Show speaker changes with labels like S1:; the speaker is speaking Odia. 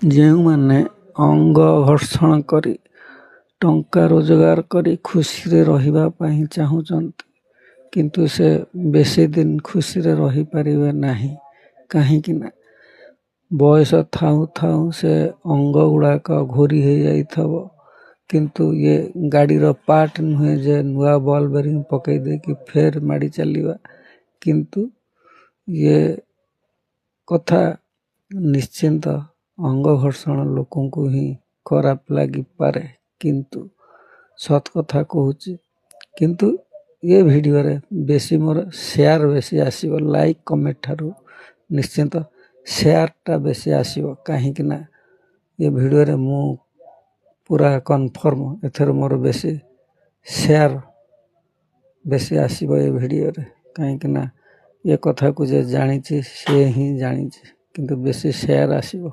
S1: ଯେଉଁମାନେ ଅଙ୍ଗ ଘର୍ଷଣ କରି ଟଙ୍କା ରୋଜଗାର କରି ଖୁସିରେ ରହିବା ପାଇଁ ଚାହୁଁଛନ୍ତି, କିନ୍ତୁ ସେ ବେଶୀ ଦିନ ଖୁସିରେ ରହିପାରିବେ ନାହିଁ। କାହିଁକି ନା ବୟସ ଥାଉଁ ଥାଉଁ ସେ ଅଙ୍ଗ ଗୁଡ଼ାକ ଘୋରି ହେଇଯାଇଥିବ। କିନ୍ତୁ ଇଏ ଗାଡ଼ିର ପାର୍ଟ ନୁହେଁ ଯେ ନୂଆ ବଲ୍ ବେରିଂ ପକେଇ ଦେଇକି ଫେର ମାଡ଼ି ଚାଲିବା। କିନ୍ତୁ ଇଏ କଥା ନିଶ୍ଚିନ୍ତ ଅଙ୍ଗ ଘର୍ଷଣ ଲୋକଙ୍କୁ ହିଁ ଖରାପ ଲାଗିପାରେ, କିନ୍ତୁ ସତ କଥା କହୁଛି। କିନ୍ତୁ ଏ ଭିଡ଼ିଓରେ ବେଶୀ ମୋର ସେୟାର ବେଶୀ ଆସିବ, ଲାଇକ୍ କମେଣ୍ଟ ଠାରୁ ନିଶ୍ଚିନ୍ତ ସେୟାରଟା ବେଶୀ ଆସିବ। କାହିଁକି ନା ଏ ଭିଡ଼ିଓରେ ମୁଁ ପୁରା କନଫର୍ମ, ଏଥର ମୋର ବେଶୀ ସେୟାର ବେଶୀ ଆସିବ ଏ ଭିଡ଼ିଓରେ। କାହିଁକି ନା ଏ କଥାକୁ ଯେ ଜାଣିଛି ସେ ହିଁ ଜାଣିଛି, କିନ୍ତୁ ବେଶୀ ସେୟାର ଆସିବ।